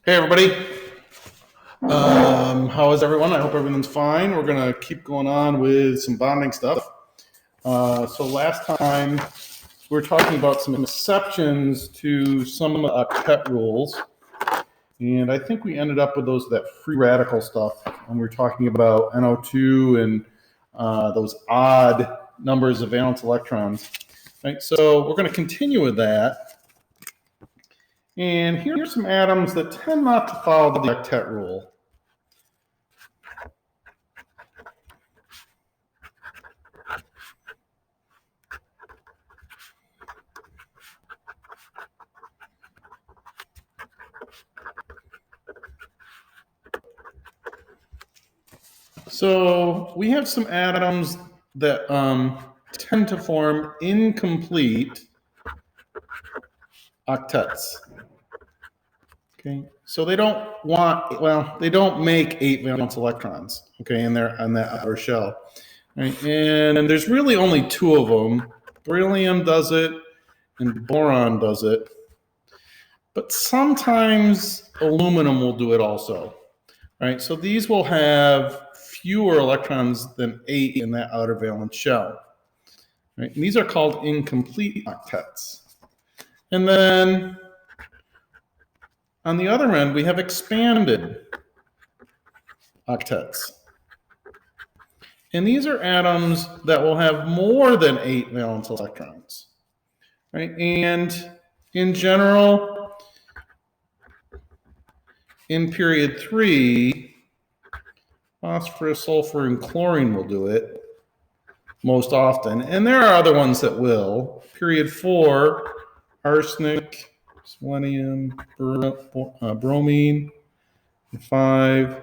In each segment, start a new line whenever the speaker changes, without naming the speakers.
Hey everybody, how is everyone? I hope everyone's fine. We're gonna keep going on with some bonding stuff. So last time we were talking about some exceptions to some of the octet rules, and I think we ended up with that free radical stuff, and we were talking about NO2 and those odd numbers of valence electrons. Right, so we're going to continue with that. And here are some atoms that tend not to follow the octet rule. So we have some atoms that tend to form incomplete octets. Okay, so they don't make 8 valence electrons. Okay, in that outer shell. Right? And there's really only 2 of them. Beryllium does it, and boron does it. But sometimes aluminum will do it also. Right? So these will have fewer electrons than 8 in that outer valence shell. Right? And these are called incomplete octets. And then on the other end, we have expanded octets. And these are atoms that will have more than 8 valence electrons. Right? And in general, in period 3, phosphorus, sulfur, and chlorine will do it most often. And there are other ones that will. Period 4, arsenic, selenium, bromine. 5,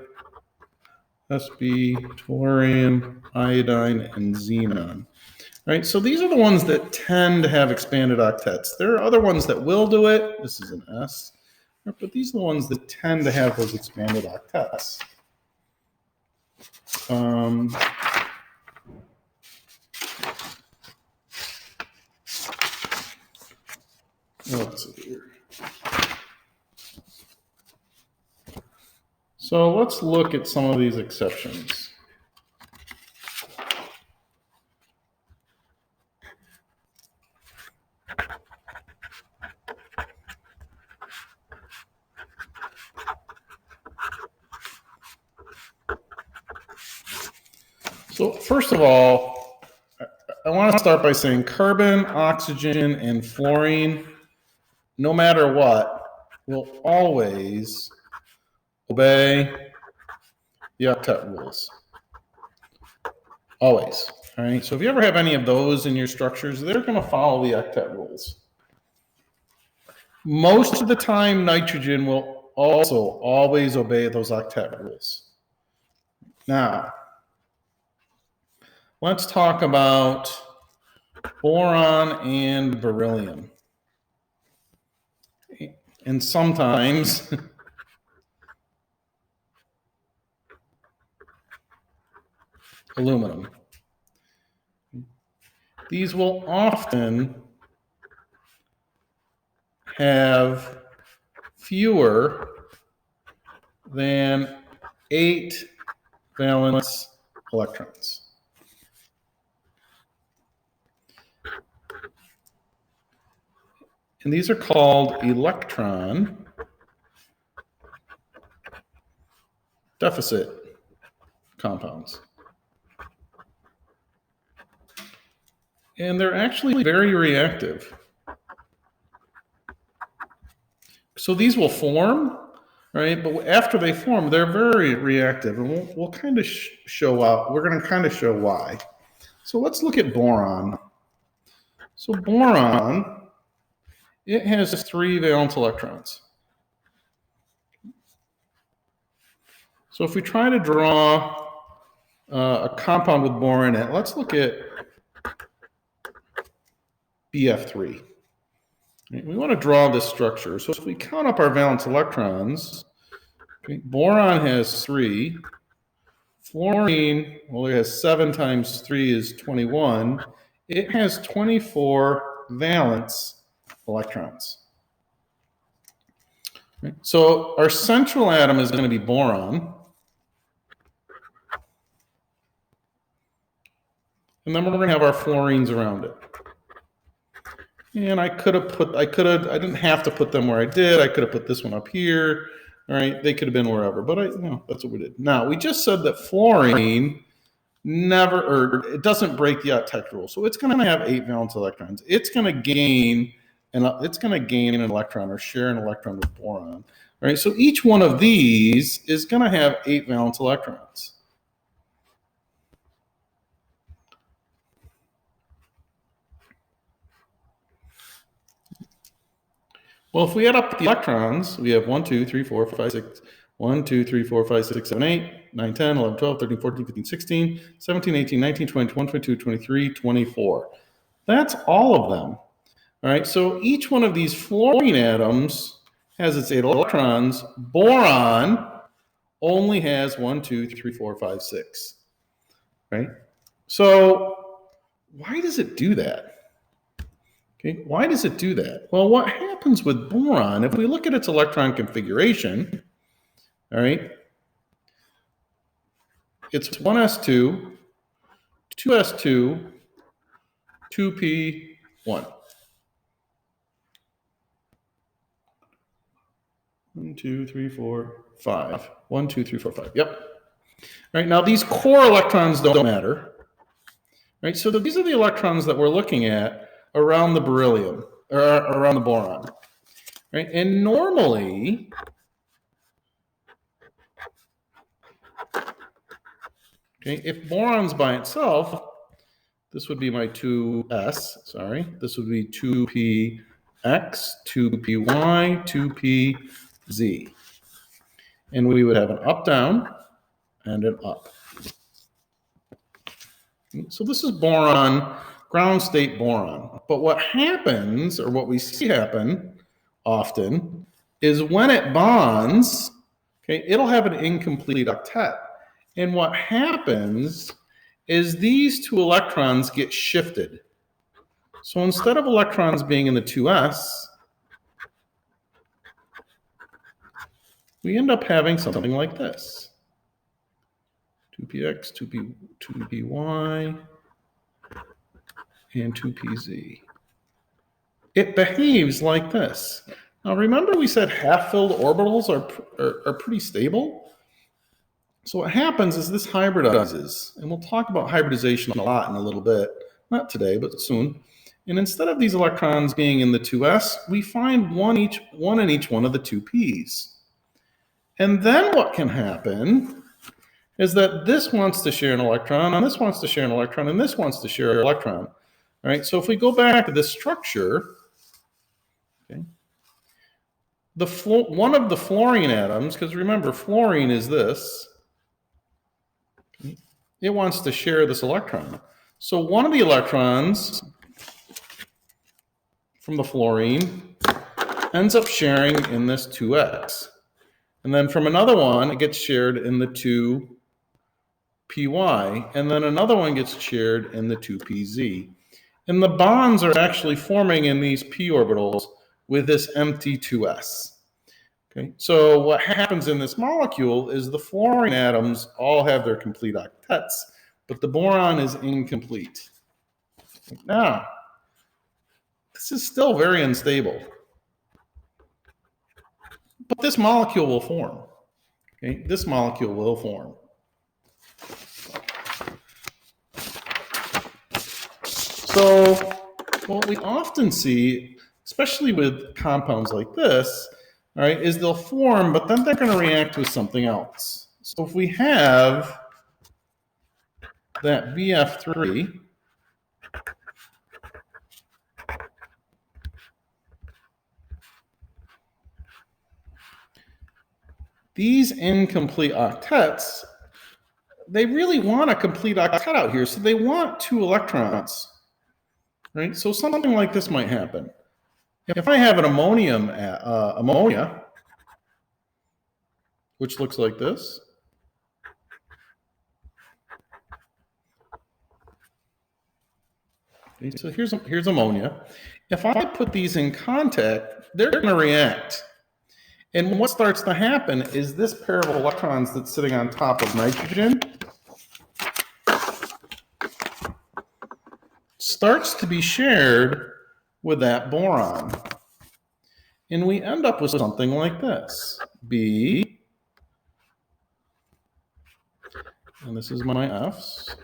Sb, tellurium, iodine, and xenon. Right, so these are the ones that tend to have expanded octets. There are other ones that will do it. This is an S. But these are the ones that tend to have those expanded octets. Let's see here. So let's look at some of these exceptions. So first of all, I want to start by saying carbon, oxygen, and fluorine, no matter what, will always obey the octet rules. Always. All right. So if you ever have any of those in your structures, they're going to follow the octet rules. Most of the time, nitrogen will also always obey those octet rules. Now, let's talk about boron and beryllium. And sometimes aluminum. These will often have fewer than 8 valence electrons. And these are called electron deficit compounds. And they're actually very reactive. So these will form, right? But after they form, they're very reactive. And we'll kind of show out. We're going to kind of show why. So let's look at boron. So boron, it has 3 valence electrons. So if we try to draw a compound with boron in it, let's look at BF3. We want to draw this structure. So if we count up our valence electrons, okay, boron has 3. Fluorine, well, it has 7 times 3 is 21. It has 24 valence electrons. Right? So our central atom is going to be boron. And then we're going to have our fluorines around it. And I didn't have to put them where I did. I could have put this one up here. All right, they could have been wherever, but that's what we did. Now, we just said that fluorine it doesn't break the octet rule. So it's going to have 8 valence electrons. It's going to gain an electron or share an electron with boron. All right, so each one of these is going to have 8 valence electrons. Well, if we add up the electrons, we have 1, 2, 3, 4, 5, 6, 1, 2, 3, 4, 5, 6, 7, 8, 9, 10, 11, 12, 13, 14, 15, 16, 17, 18, 19, 20, 21, 22, 23, 24. That's all of them. All right, so each one of these fluorine atoms has its 8 electrons. Boron only has 1, 2, 3, 4, 5, 6. Right? So why does it do that? Okay, why does it do that? Well, what happens with boron, if we look at its electron configuration, all right, it's 1s2, 2s2, 2p1. 1, 2, 3, 4, 5. 1, 2, 3, 4, 5. Yep. All right, now these core electrons don't matter. Right, so these are the electrons that we're looking at around the beryllium, or around the boron. Right, and normally, okay, if boron's by itself, this would be my 2s, sorry. This would be 2px, 2py, 2pz. And we would have an up-down and an up. So this is boron, ground state boron. But what happens, or what we see happen often, is when it bonds, okay, it'll have an incomplete octet. And what happens is these 2 electrons get shifted. So instead of electrons being in the 2s, we end up having something like this. 2px, 2py, and 2pz. It behaves like this. Now remember we said half-filled orbitals are pretty stable? So what happens is this hybridizes, and we'll talk about hybridization a lot in a little bit, not today, but soon. And instead of these electrons being in the 2s, we find one in each one of the 2p's. And then what can happen is that this wants to share an electron, and this wants to share an electron, and this wants to share an electron. All right, so if we go back to this structure, okay, one of the fluorine atoms, because remember, fluorine is this, okay, it wants to share this electron. So one of the electrons from the fluorine ends up sharing in this 2x. And then from another one, it gets shared in the 2py, and then another one gets shared in the 2pz. And the bonds are actually forming in these p orbitals with this empty 2s. Okay, so what happens in this molecule is the fluorine atoms all have their complete octets, but the boron is incomplete. Now, this is still very unstable. But this molecule will form. Okay, this molecule will form. So what we often see, especially with compounds like this, all right, is they'll form, but then they're going to react with something else. So if we have that VF3, these incomplete octets, they really want a complete octet out here, so they want 2 electrons. Right? So something like this might happen. If I have an ammonia, which looks like this, okay, so here's ammonia. If I put these in contact, they're going to react. And what starts to happen is this pair of electrons that's sitting on top of nitrogen starts to be shared with that boron. And we end up with something like this. B, and this is my F's.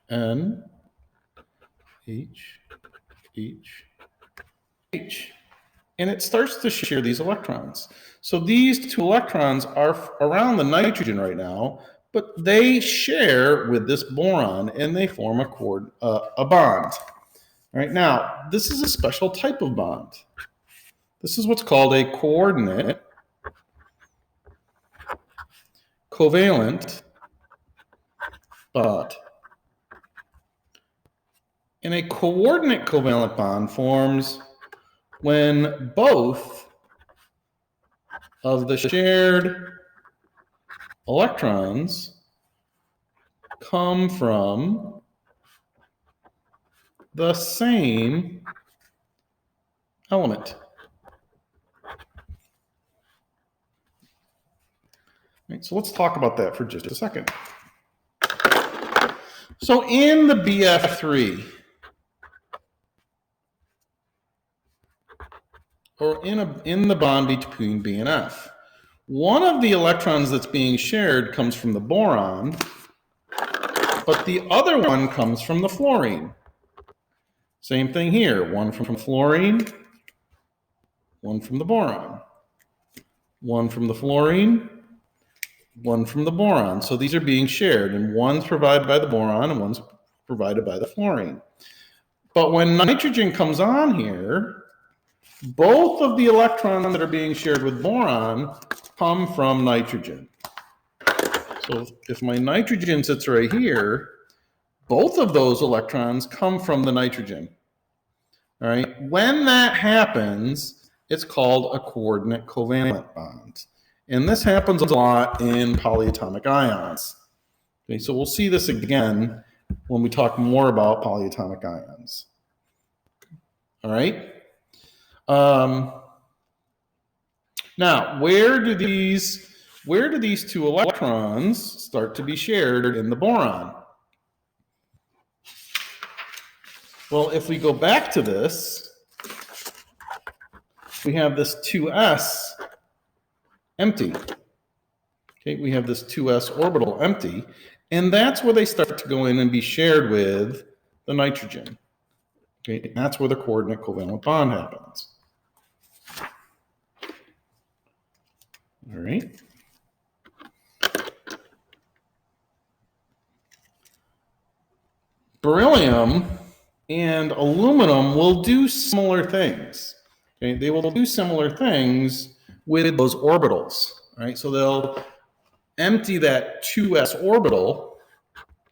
N, H, H, H. And it starts to share these electrons. So these two electrons are around the nitrogen right now, but they share with this boron and they form a bond. All right, now, this is a special type of bond. This is what's called a coordinate covalent bond. And a coordinate covalent bond forms when both of the shared electrons come from the same element. Right, so let's talk about that for just a second. So in the BF3, or in the bond between B and F, one of the electrons that's being shared comes from the boron, but the other one comes from the fluorine. Same thing here, one from fluorine, one from the boron, one from the fluorine, one from the boron. So these are being shared, and one's provided by the boron and one's provided by the fluorine. But when nitrogen comes on here, both of the electrons that are being shared with boron come from nitrogen. So if my nitrogen sits right here, both of those electrons come from the nitrogen. All right. When that happens, it's called a coordinate covalent bond. And this happens a lot in polyatomic ions. Okay, so we'll see this again when we talk more about polyatomic ions. All right. Now, where do these two electrons start to be shared in the boron? Well, if we go back to this, we have this 2s empty. Okay, we have this 2s orbital empty, and that's where they start to go in and be shared with the nitrogen. Okay, that's where the coordinate covalent bond happens. All right. Beryllium and aluminum will do similar things. Okay, they will do similar things with those orbitals. Right, so they'll empty that 2s orbital.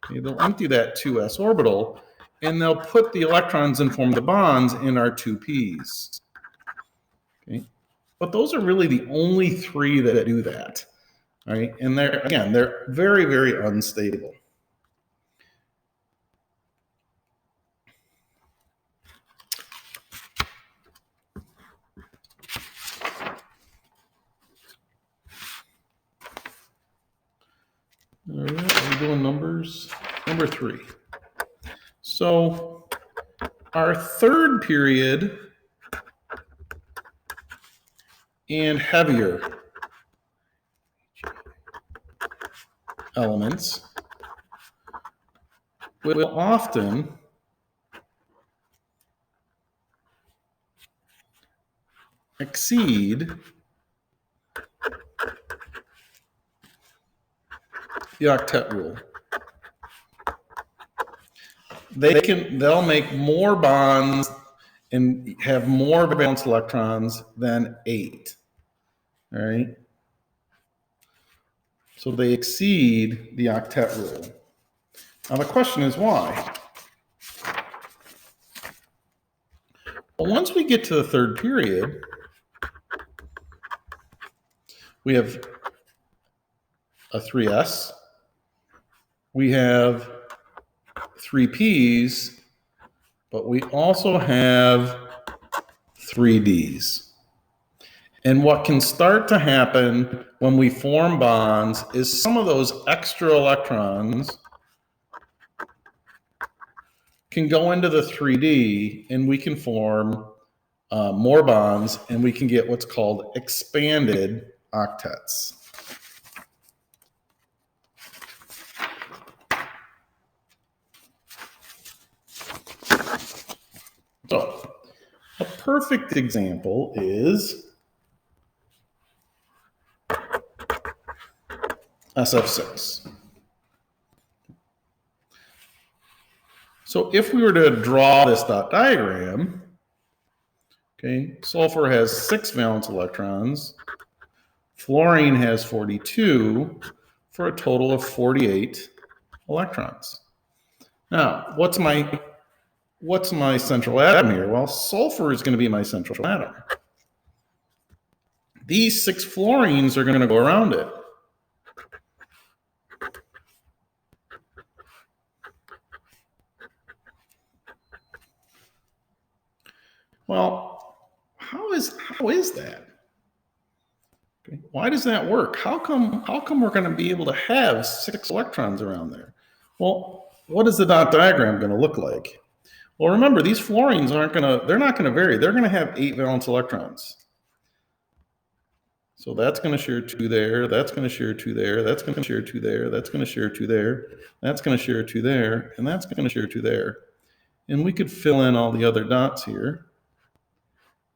Okay, they'll empty that 2s orbital, and they'll put the electrons and form the bonds in our 2p's. Okay, but those are really the only three that do that. All right, and they're very, very unstable. All right, we're doing numbers. Number 3. So our third period and heavier elements will often exceed the octet rule. They'll make more bonds and have more valence electrons than 8. All right. So they exceed the octet rule. Now the question is why? Well, once we get to the third period, we have a 3s. We have three P's, but we also have three D's. And what can start to happen when we form bonds is some of those extra electrons can go into the 3D and we can form more bonds and we can get what's called expanded octets. So a perfect example is SF6. So if we were to draw this dot diagram, okay, sulfur has 6 valence electrons, fluorine has 42, for a total of 48 electrons. Now, what's my central atom here? Well, sulfur is going to be my central atom. These 6 fluorines are going to go around it. Well, how is that? Okay. Why does that work? How come we're going to be able to have 6 electrons around there? Well, what is the dot diagram going to look like? Well, remember, these fluorines they're not going to vary. They're going to have 8 valence electrons. So that's going to share 2 there, that's going to share 2 there, that's going to share 2 there, that's going to share 2 there, that's going to share 2 there, and that's going to share 2 there. And we could fill in all the other dots here.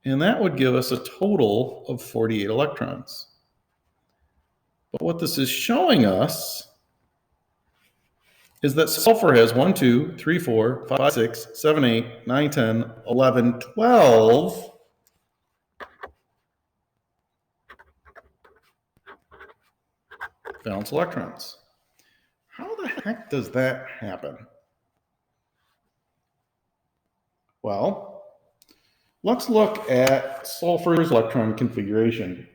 And that would give us a total of 48 electrons. But what this is showing us is that sulfur has 1, 2, 3, 4, 5, 6, 7, 8, 9, 10, 11, 12 valence electrons. How the heck does that happen? Well, let's look at sulfur's electron configuration.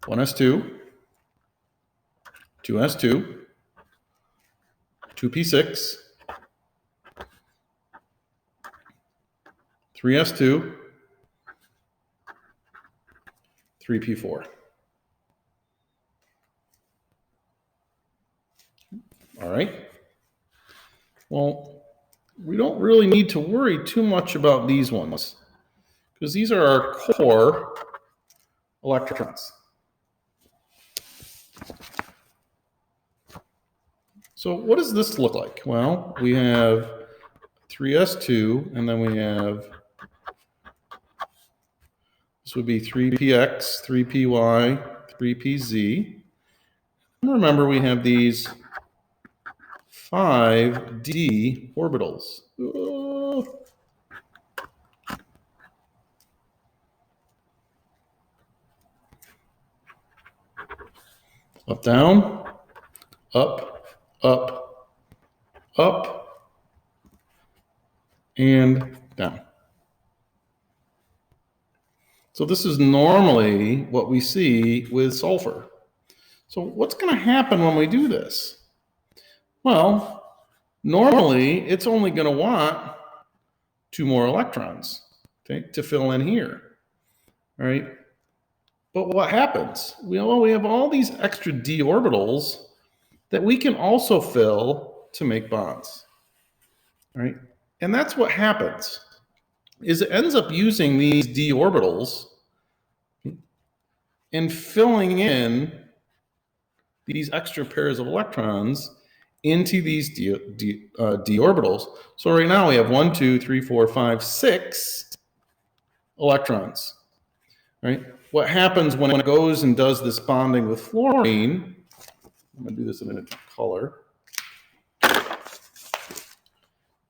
1s2, 2s2, 2p6, 3s2, 3p4. All right. Well, we don't really need to worry too much about these ones because these are our core electrons. So what does this look like? Well, we have 3s2, and then we have, this would be 3px, 3py, 3pz. And remember, we have these 5d orbitals. Up, down, up, up, up, and down. So this is normally what we see with sulfur. So what's going to happen when we do this? Well, normally it's only going to want 2 more electrons, okay, to fill in here. All right. But what happens? We have all these extra d orbitals that we can also fill to make bonds. All right. And that's what happens, is it ends up using these d orbitals and filling in these extra pairs of electrons into these d orbitals. So right now we have 1, 2, 3, 4, 5, 6 electrons. Right? What happens when it goes and does this bonding with fluorine? I'm going to do this in a different color.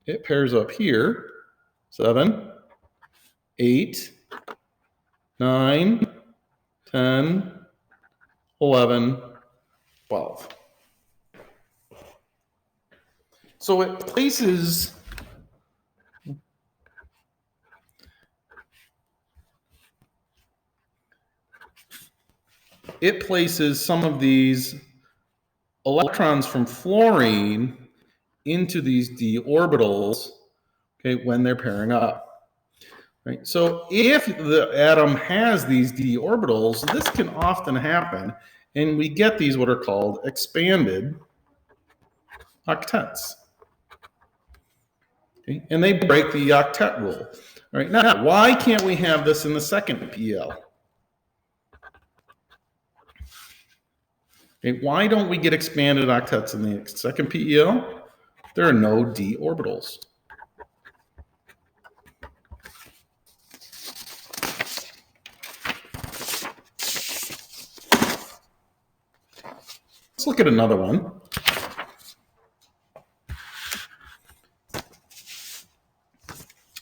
It pairs up here, 7, 8, 9, 10, 11, 12. So it places some of these electrons from fluorine into these d orbitals, okay, when they're pairing up. Right? So if the atom has these d orbitals, this can often happen, and we get these what are called expanded octets. Okay? And they break the octet rule. All right, now, why can't we have this in the second PL? Okay, why don't we get expanded octets in the second PEL? There are no d orbitals. Let's look at another one.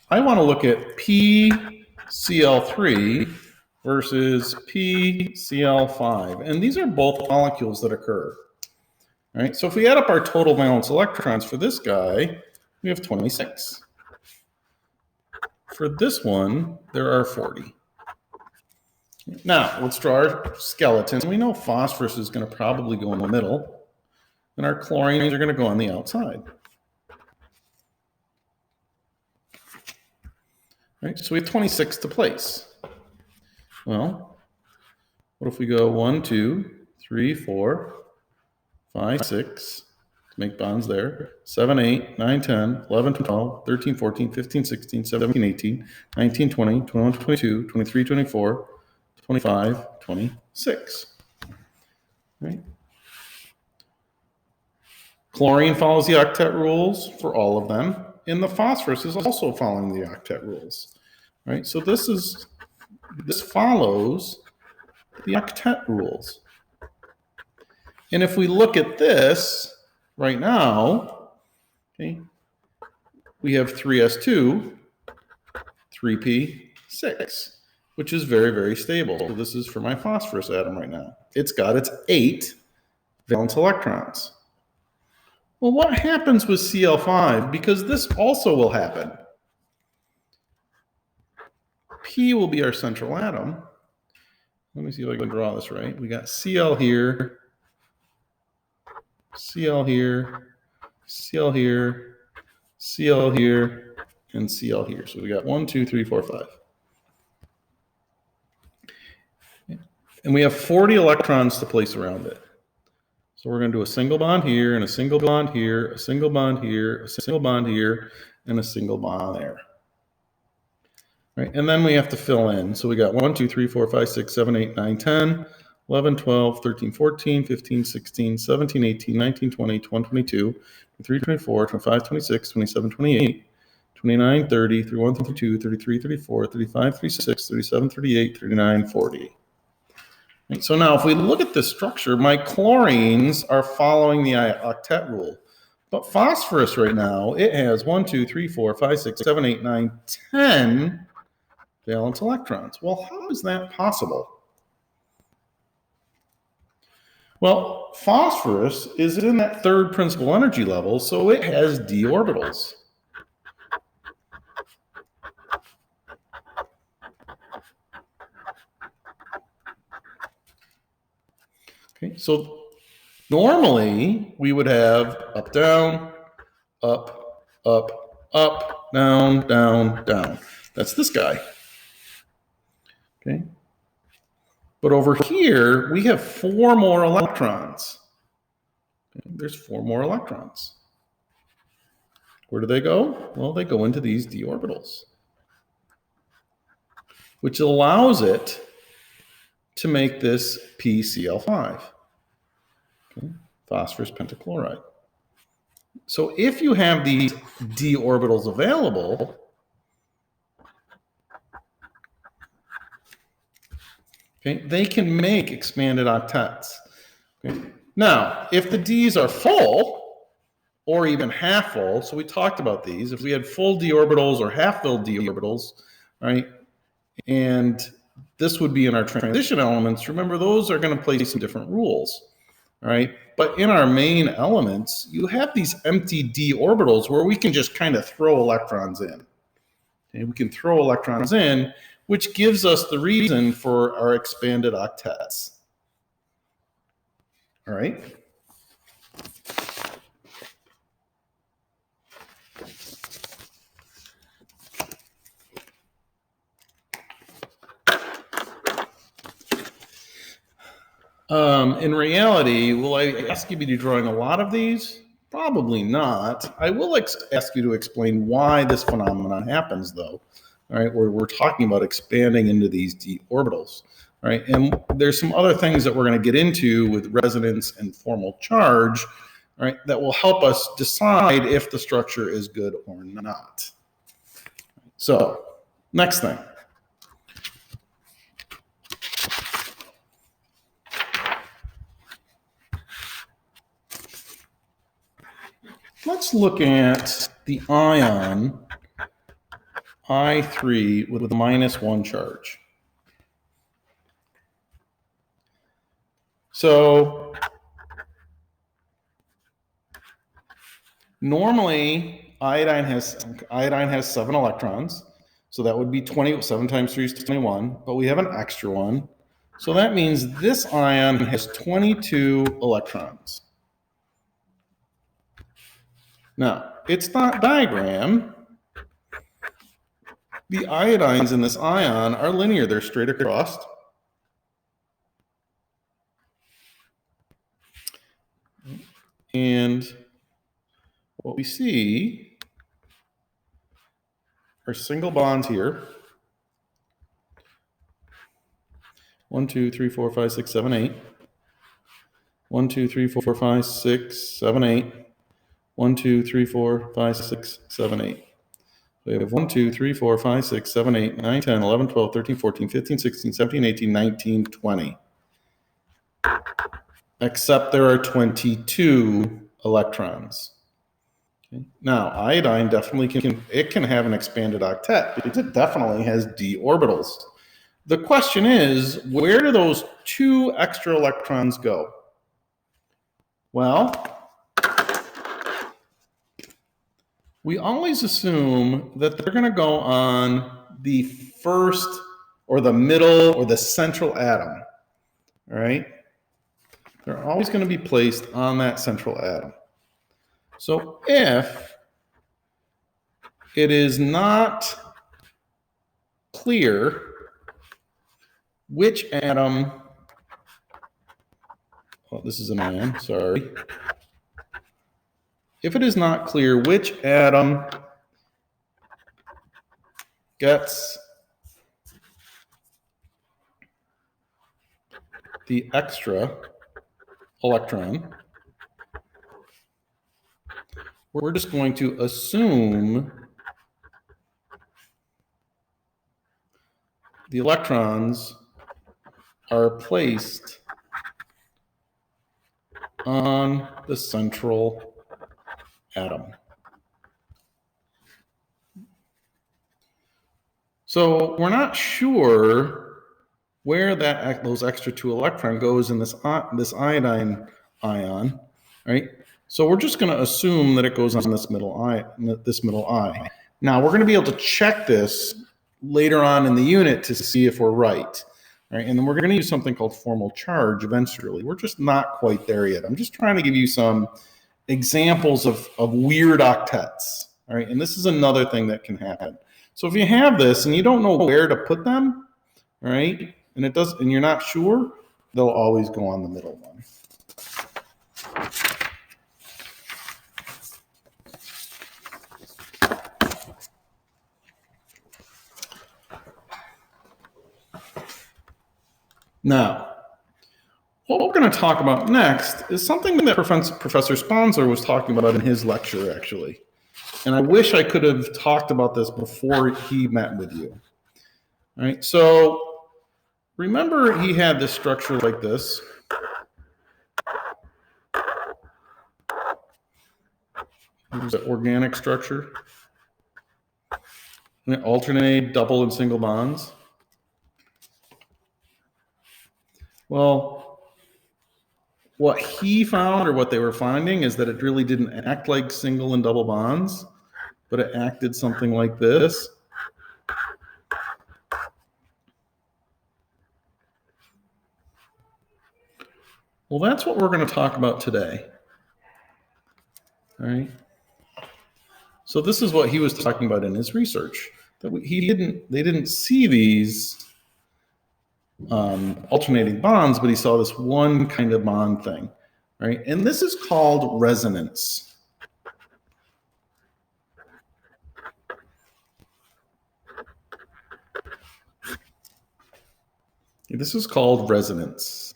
I want to look at PCl3 versus PCl5. And these are both molecules that occur. All right, so if we add up our total valence electrons for this guy, we have 26. For this one, there are 40. Now, let's draw our skeleton. We know phosphorus is going to probably go in the middle, and our chlorines are going to go on the outside. Right, so we have 26 to place. Well, what if we go 1, 2, 3, 4, 5, 6, to make bonds there, 7, 8, 9, 10, 11, 12, 13, 14, 15, 16, 17, 18, 19, 20, 21, 22, 23, 24, 25, 26. Right? Chlorine follows the octet rules for all of them, and the phosphorus is also following the octet rules. Right? So this follows the octet rules. And if we look at this right now, okay, we have 3s2, 3p6, which is very, very stable. So this is for my phosphorus atom right now. It's got its 8 valence electrons. Well, what happens with Cl5? Because this also will happen. P will be our central atom. Let me see if I can draw this right. We got Cl here, Cl here, Cl here, Cl here, and Cl here. So we got 1, 2, 3, 4, 5. And we have 40 electrons to place around it. So we're going to do a single bond here, and a single bond here, a single bond here, a single bond here, and a single bond there. Right? And then we have to fill in. So we got 1, 2, 3, 4, 5, 6, 7, 8, 9, 10, 11, 12, 13, 14, 15, 16, 17, 18, 19, 20, 21, 22, 23, 24, 25, 26, 27, 28, 29, 30, 31, 32, 33, 34, 35, 36, 37, 38, 39, 40. Right, so now if we look at this structure, my chlorines are following the octet rule. But phosphorus right now, it has 1, 2, 3, 4, 5, 6, 7, 8, 9, 10 valence electrons. Well, how is that possible? Well, phosphorus is in that third principal energy level, so it has d orbitals. Okay, so normally we would have up, down, up, up, up, down, down, down. That's this guy. Okay. But over here, we have 4 more electrons. Okay, there's 4 more electrons. Where do they go? Well, they go into these d orbitals, which allows it to make this PCl5, okay, phosphorus pentachloride. So if you have these d orbitals available, okay, they can make expanded octets. Okay. Now, if the Ds are full, or even half full, so we talked about these, if we had full d orbitals or half filled d orbitals, right, and this would be in our transition elements, remember those are going to play some different rules, all right? But in our main elements, you have these empty d orbitals where we can just kind of throw electrons in. Okay, we can throw electrons in, which gives us the reason for our expanded octets. All right? In reality, will I ask you to be drawing a lot of these? Probably not. I will ask you to explain why this phenomenon happens, though. All right, where we're talking about expanding into these d orbitals. All right, and there's some other things that we're going to get into with resonance and formal charge, all right, that will help us decide if the structure is good or not. So, next thing. Let's look at the ion I3 with a -1 charge. So normally iodine has 7 electrons, so that would be 7 times 3 is 21, but we have an extra one. So that means this ion has 22 electrons. Now, it's not diagram. The iodines in this ion are linear, they're straight across. And what we see are single bonds here. 1, 2, 3, 4, 5, 6, 7, 8. 1, 2, 3, 4, 5, 6, 7, 8. 1, 2, 3, 4, 5, 6, 7, 8. We have 1, 2, 3, 4, 5, 6, 7, 8, 9, 10, 11, 12, 13, 14, 15, 16, 17, 18, 19, 20. Except there are 22 electrons. Okay. Now, iodine definitely can have an expanded octet because it definitely has d orbitals. The question is, where do those 2 extra electrons go? Well, we always assume that they're going to go on the first or the middle or the central atom, all right? They're always going to be placed on that central atom. So if it is not clear which atom, oh, this is an ion, sorry. If it is not clear which atom gets the extra electron, we're just going to assume the electrons are placed on the central atom. So we're not sure where those extra 2 electron goes in this iodine ion, right? So we're just going to assume that it goes on this middle I. Now we're going to be able to check this later on in the unit to see if we're right. Right, and then we're going to use something called formal charge eventually. We're just not quite there yet. I'm just trying to give you some examples of weird octets. All right, and this is another thing that can happen. So if you have this and you don't know where to put them, all right, and you're not sure, they'll always go on the middle one. Now, what we're going to talk about next is something that Professor Sponsler was talking about in his lecture, actually. And I wish I could have talked about this before he met with you. All right, so remember he had this structure like this. Here's an organic structure. And it alternated double and single bonds. Well, what he found, or what they were finding, is that it really didn't act like single and double bonds, but it acted something like this. Well, that's what we're going to talk about today. All right. So this is what he was talking about in his research. That they didn't see these alternating bonds, but he saw this one kind of bond thing, right? And this is called resonance. This is called resonance.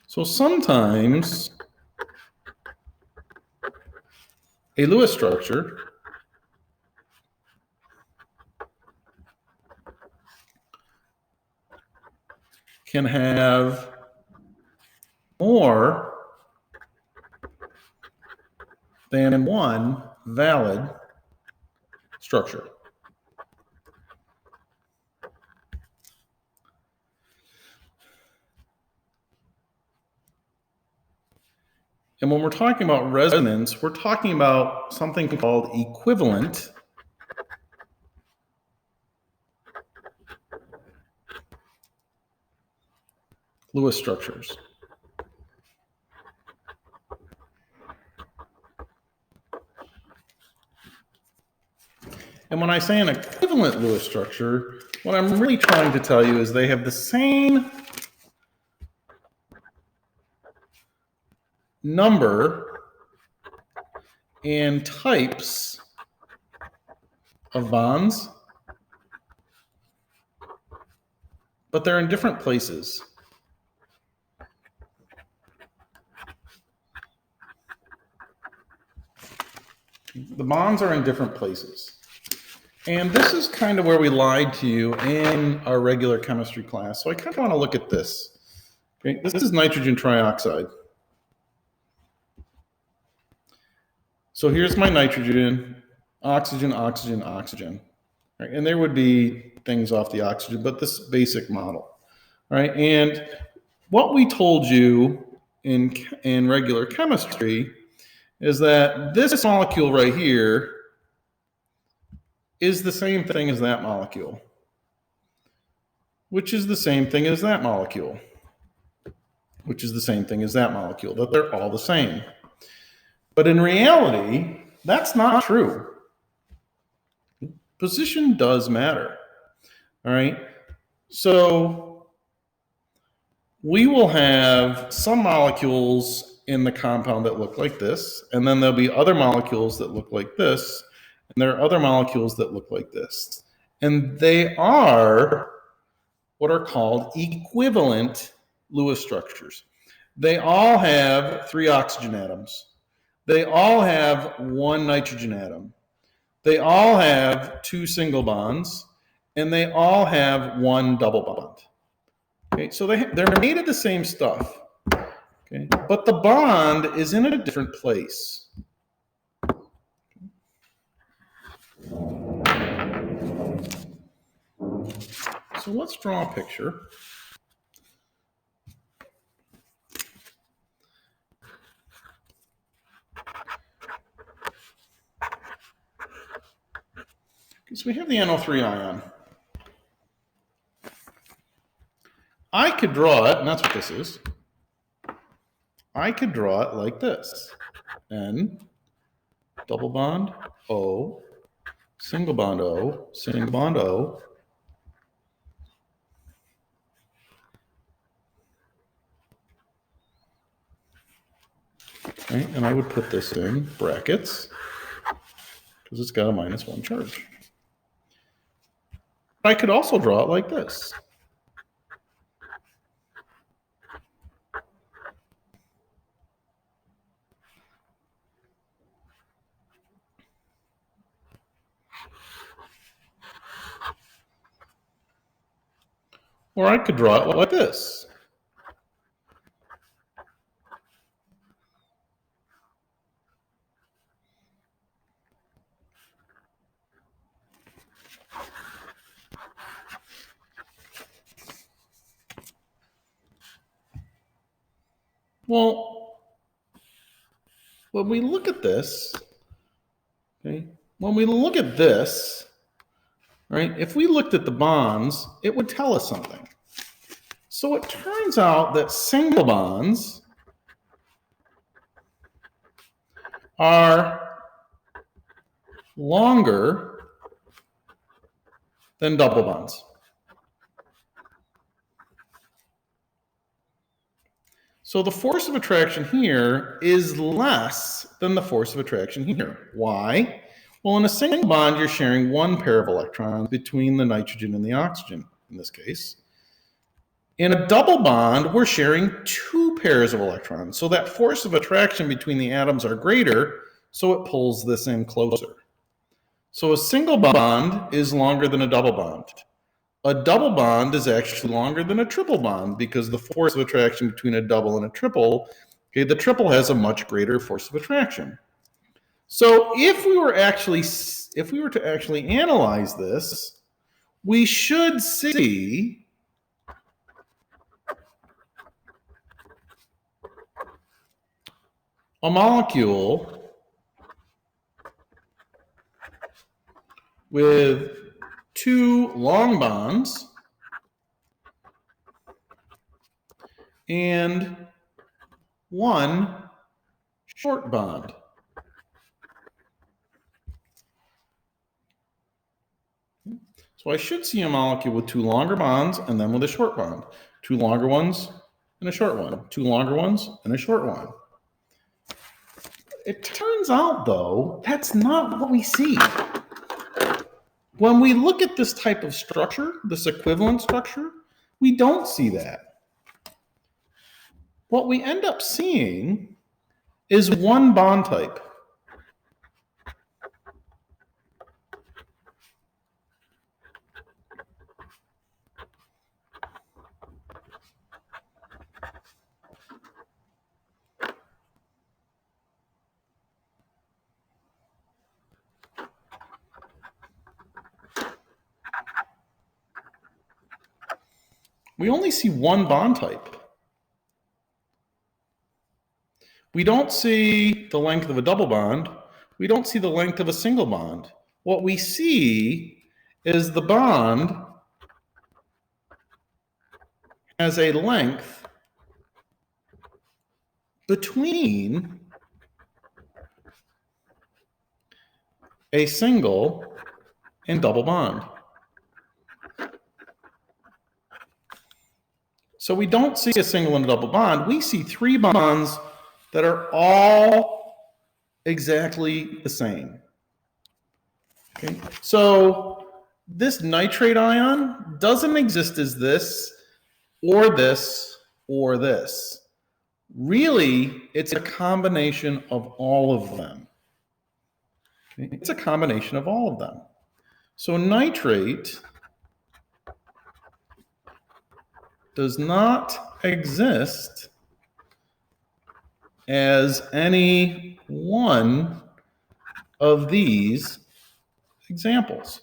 So sometimes a Lewis structure can have more than one valid structure. And when we're talking about resonance, we're talking about something called equivalent Lewis structures. And when I say an equivalent Lewis structure, what I'm really trying to tell you is they have the same number and types of bonds, but they're in different places. The bonds are in different places. And this is kind of where we lied to you in our regular chemistry class. So I kind of want to look at this. Okay, this is nitrogen trioxide. So here's my nitrogen, oxygen, oxygen, oxygen. Right? And there would be things off the oxygen, but this basic model. Right? And what we told you in regular chemistry is that this molecule right here is the same thing as that molecule, which is the same thing as that molecule, which is the same thing as that molecule, that they're all the same. But in reality, that's not true. Position does matter, all right? So we will have some molecules in the compound that look like this, and then there'll be other molecules that look like this, and there are other molecules that look like this. And they are what are called equivalent Lewis structures. They all have 3 oxygen atoms. They all have 1 nitrogen atom. They all have 2 single bonds, and they all have 1 double bond. Okay, so they're made of the same stuff. Okay, but the bond is in a different place. So let's draw a picture. So we have the NO3 ion. I could draw it, and that's what this is. I could draw it like this. N, double bond, O, single bond O, single bond O. Okay, and I would put this in brackets because it's got a -1 charge. I could also draw it like this. Or I could draw it like this. Well, when we look at this, okay, when we look at this, right, if we looked at the bonds, it would tell us something. So it turns out that single bonds are longer than double bonds. So the force of attraction here is less than the force of attraction here. Why? Well, in a single bond, you're sharing one pair of electrons between the nitrogen and the oxygen, in this case. In a double bond, we're sharing two pairs of electrons. So that force of attraction between the atoms are greater, so it pulls this in closer. So a single bond is longer than a double bond. A double bond is actually longer than a triple bond because the force of attraction between a double and a triple, okay, the triple has a much greater force of attraction. So if we were to actually analyze this, we should see a molecule with two long bonds and one short bond. So I should see a molecule with two longer bonds and then with a short bond. Two longer ones and a short one. Two longer ones and a short one. It turns out, though, that's not what we see. When we look at this type of structure, this equivalent structure, we don't see that. What we end up seeing is one bond type. We only see one bond type. We don't see the length of a double bond. We don't see the length of a single bond. What we see is the bond has a length between a single and double bond. So we don't see a single and a double bond. We see three bonds that are all exactly the same. Okay. So this nitrate ion doesn't exist as this or this or this. Really, it's a combination of all of them. Okay. It's a combination of all of them. So nitrate does not exist as any one of these examples.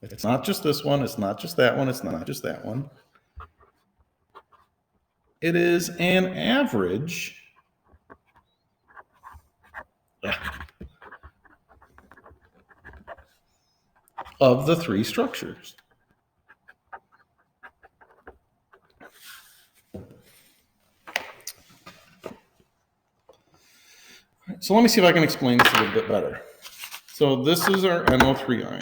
It's not just this one, it's not just that one, it's not just that one. It is an average of the three structures. So let me see if I can explain this a little bit better. So this is our NO3 ion.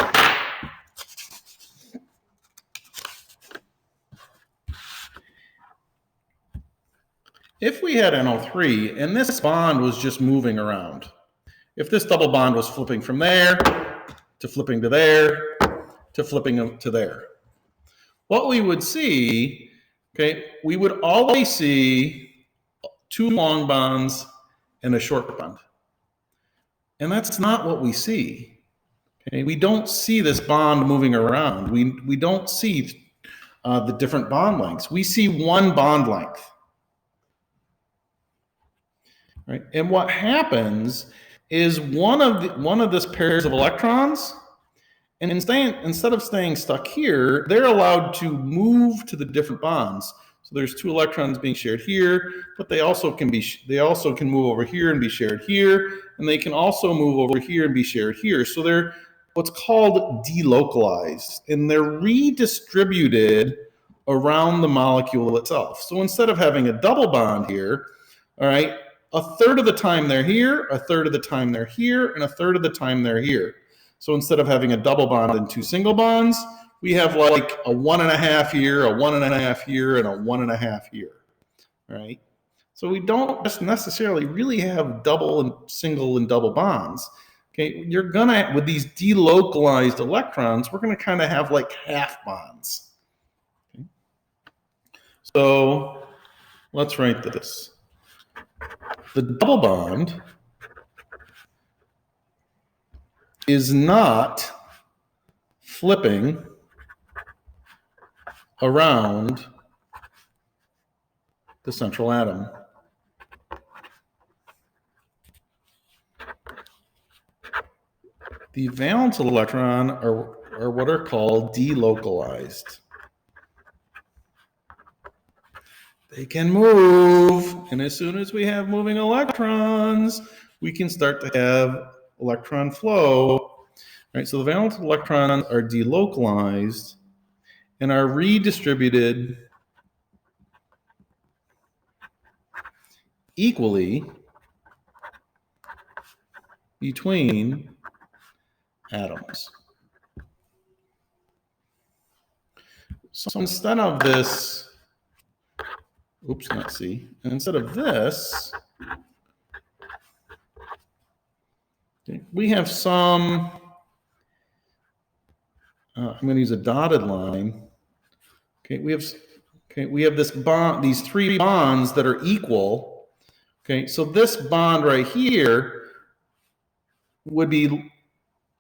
If we had NO3 and this bond was just moving around, if this double bond was flipping from there to flipping to there to flipping to there, what we would see, okay, we would always see two long bonds and a short bond. And that's not what we see. Okay? We don't see this bond moving around. We don't see the different bond lengths. We see one bond length. Right? And what happens is one of this pairs of electrons, and instead of staying stuck here, they're allowed to move to the different bonds. So there's two electrons being shared here, but they also can move over here and be shared here, and they can also move over here and be shared here. So they're what's called delocalized, and they're redistributed around the molecule itself. So instead of having a double bond here, all right, a third of the time they're here, a third of the time they're here, and a third of the time they're here. So instead of having a double bond and two single bonds, we have like a 1.5 year, a 1.5 year, and a 1.5 year, right? So we don't just necessarily really have double and single and double bonds. Okay, you're gonna, with these delocalized electrons, we're gonna kind of have like half bonds. Okay. So let's write this. The double bond is not flipping around the central atom. The valence electron are what are called delocalized. They can move, and as soon as we have moving electrons, we can start to have electron flow. Right, so the valence electrons are delocalized and are redistributed equally between atoms. So instead of this, oops, not C, and instead of this, we have some, I'm going to use a dotted line. Okay, we have this bond, these three bonds that are equal. Okay, so this bond right here would be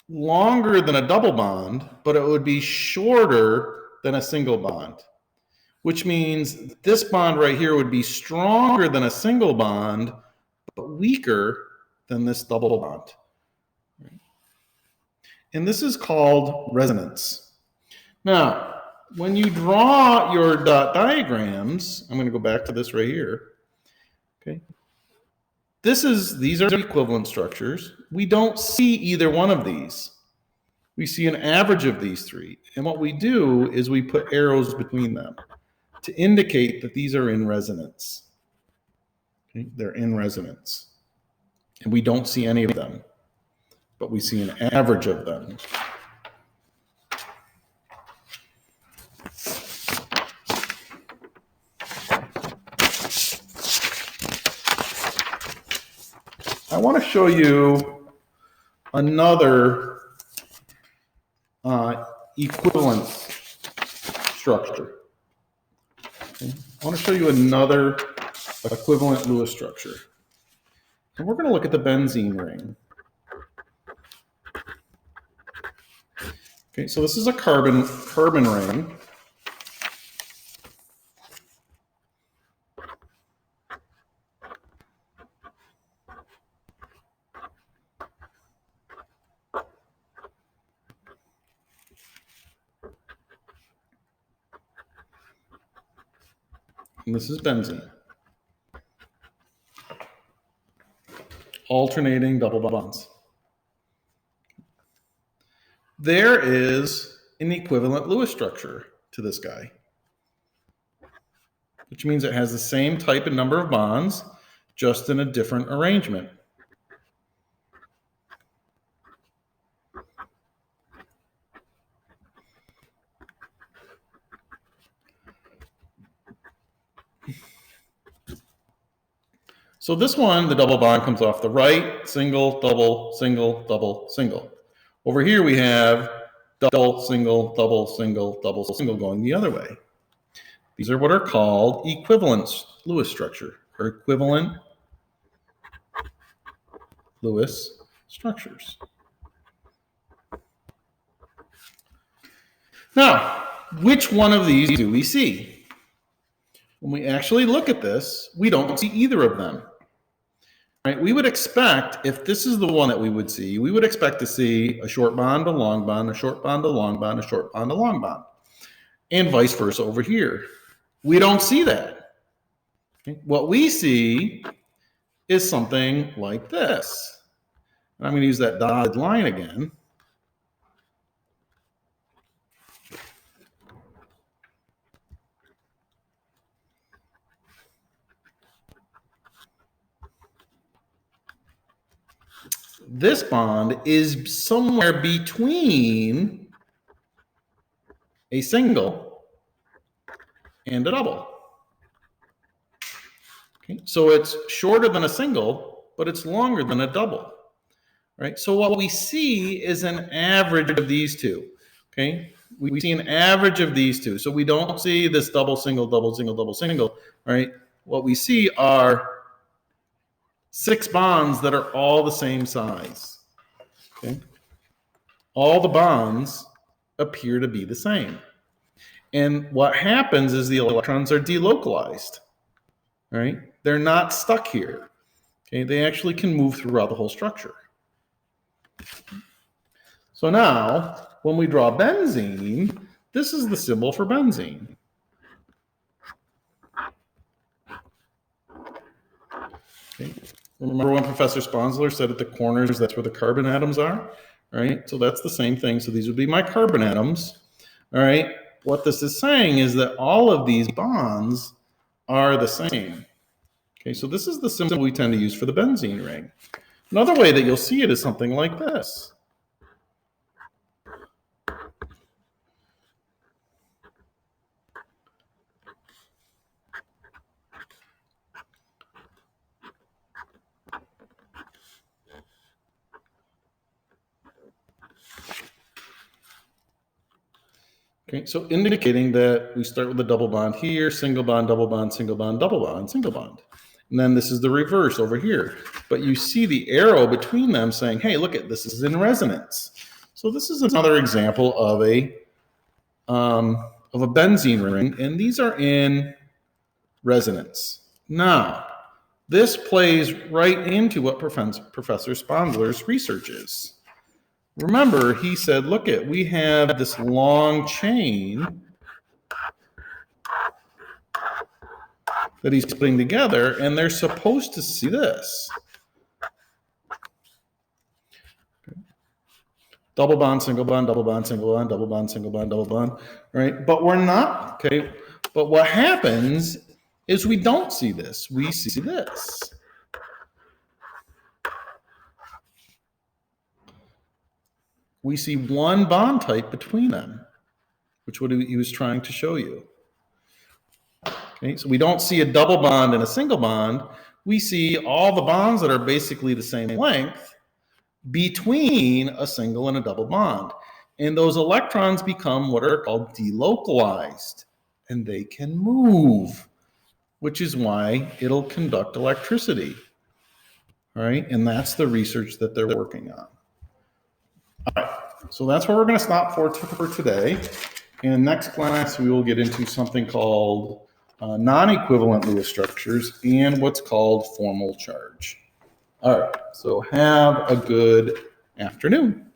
longer than a double bond, but it would be shorter than a single bond, which means this bond right here would be stronger than a single bond, but weaker than this double bond. And this is called resonance. Now, when you draw your dot diagrams, I'm going to go back to this right here. Okay. These are equivalent structures. We don't see either one of these. We see an average of these three. And what we do is we put arrows between them to indicate that these are in resonance. Okay. They're in resonance. And we don't see any of them, but we see an average of them. I want to show you another equivalence structure. Okay. I want to show you another equivalent Lewis structure. And we're going to look at the benzene ring. Okay, so this is a carbon ring. And this is benzene. Alternating double bonds. There is an equivalent Lewis structure to this guy, which means it has the same type and number of bonds, just in a different arrangement. So this one, the double bond comes off the right, single, double, single, double, single. Over here we have double, single, double, single, double, single going the other way. These are what are called equivalent Lewis structure, or equivalent Lewis structures. Now, which one of these do we see? When we actually look at this, we don't see either of them. Right? We would expect, if this is the one that we would see, we would expect to see a short bond, a long bond, a short bond, a long bond, a short bond, a long bond, and vice versa over here. We don't see that. Okay? What we see is something like this. And I'm going to use that dotted line again. this bond is somewhere between a single and a double. Okay, so it's shorter than a single, but it's longer than a double, right? So what we see is an average of these two, okay? We see an average of these two. So we don't see this double, single, double, single, double, single, right? What we see are 6 bonds that are all the same size, okay? All the bonds appear to be the same. And what happens is the electrons are delocalized, right? They're not stuck here, okay? They actually can move throughout the whole structure. So now, when we draw benzene, this is the symbol for benzene. Okay. Remember when Professor Sponsler said at the corners, that's where the carbon atoms are, right? So that's the same thing. So these would be my carbon atoms, all right? What this is saying is that all of these bonds are the same. Okay, so this is the symbol we tend to use for the benzene ring. Another way that you'll see it is something like this. Okay, so indicating that we start with a double bond here, single bond, double bond, single bond, double bond, single bond. And then this is the reverse over here. But you see the arrow between them saying, hey, look at this is in resonance. So this is another example of a benzene ring, and these are in resonance. Now, this plays right into what Professor Sponsler's research is. Remember, he said, look at, we have this long chain that he's putting together, and they're supposed to see this. Double bond, single bond, double bond, single bond, double bond, single bond, double bond, right? But we're not, okay? But what happens is we don't see this. We see this. We see one bond type between them, which what he was trying to show you. Okay, so we don't see a double bond and a single bond. We see all the bonds that are basically the same length between a single and a double bond. And those electrons become what are called delocalized, and they can move, which is why it'll conduct electricity. All right, and that's the research that they're working on. All right, so that's where we're going to stop for today. In next class, we will get into something called non-equivalent Lewis structures and what's called formal charge. All right, so have a good afternoon.